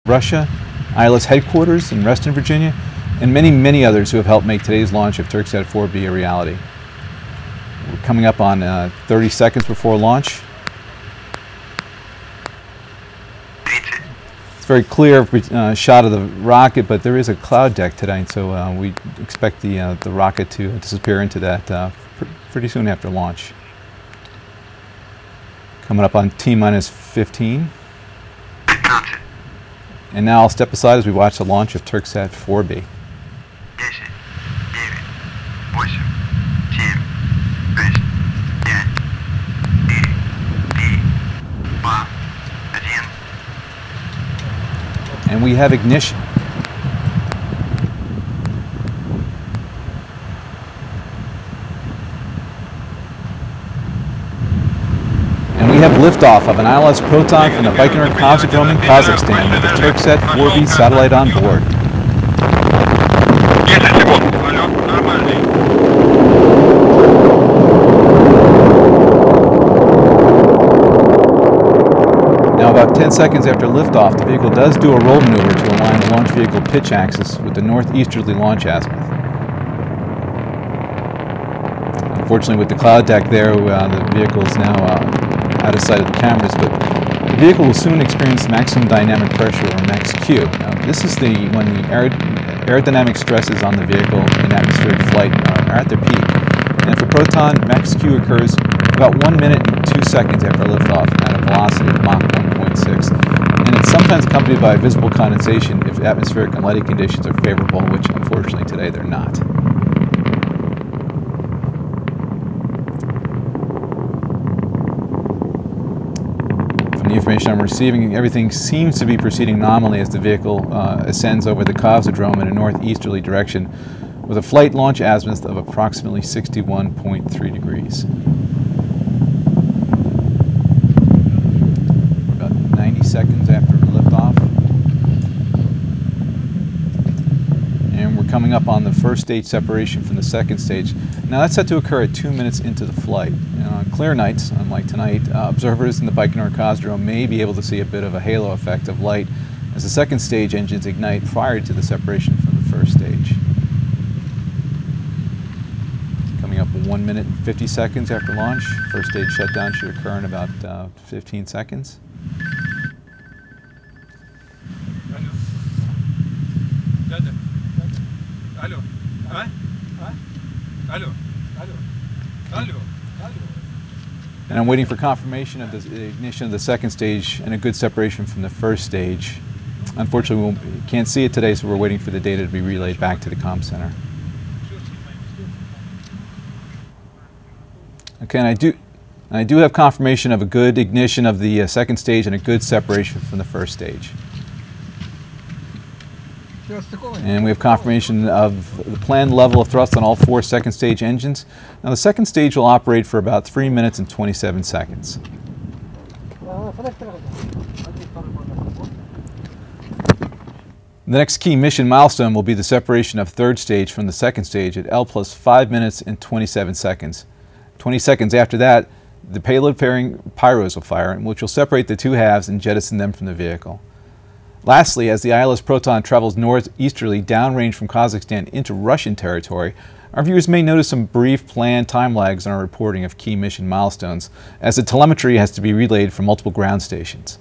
Russia, ILS headquarters in Reston, Virginia, and many, many others who have helped make today's launch of Turksat 4B a reality. We're coming up on 30 seconds before launch. It's a very clear shot of the rocket, but there is a cloud deck today, so we expect the rocket to disappear into that pretty soon after launch. Coming up on T-minus 15. And now I'll step aside as we watch the launch of Turksat 4B. And we have ignition. And we have liftoff of an ILS Proton from the Baikonur cosmodrome in Kazakhstan with the Turksat 4B satellite on board. Now, about 10 seconds after liftoff, the vehicle does do a roll maneuver to align the launch vehicle pitch axis with the northeasterly launch azimuth. Unfortunately, with the cloud deck there, the vehicle is now out of sight of the cameras, but the vehicle will soon experience maximum dynamic pressure, or max Q. Now, this is when the aerodynamic stresses on the vehicle in atmospheric flight are at their peak. And for Proton, max Q occurs about 1 minute and 2 seconds after liftoff at a velocity of Mach 1.6. And it's sometimes accompanied by visible condensation if atmospheric and lighting conditions are favorable, which unfortunately today they're not. From the information I'm receiving, everything seems to be proceeding nominally as the vehicle ascends over the cosmodrome in a northeasterly direction with a flight launch azimuth of approximately 61.3 degrees. About 90 seconds after liftoff. And we're coming up on the first stage separation from the second stage. Now that's set to occur at 2 minutes into the flight. On clear nights, unlike tonight, observers in the Baikonur cosmodrome may be able to see a bit of a halo effect of light as the second stage engines ignite prior to the separation from the first stage. Coming up 1 minute and 50 seconds after launch. First stage shutdown should occur in about 15 seconds. And I'm waiting for confirmation of the ignition of the second stage and a good separation from the first stage. Unfortunately, we can't see it today, so we're waiting for the data to be relayed back to the comm center. Okay, and I do have confirmation of a good ignition of the second stage and a good separation from the first stage. And we have confirmation of the planned level of thrust on all 4 second stage engines. Now the second stage will operate for about 3 minutes and 27 seconds. The next key mission milestone will be the separation of third stage from the second stage at L plus 5 minutes and 27 seconds. 20 seconds after that, the payload pairing pyros will fire, which will separate the two halves and jettison them from the vehicle. Lastly, as the ILS Proton travels northeasterly downrange from Kazakhstan into Russian territory, our viewers may notice some brief planned time lags in our reporting of key mission milestones, as the telemetry has to be relayed from multiple ground stations.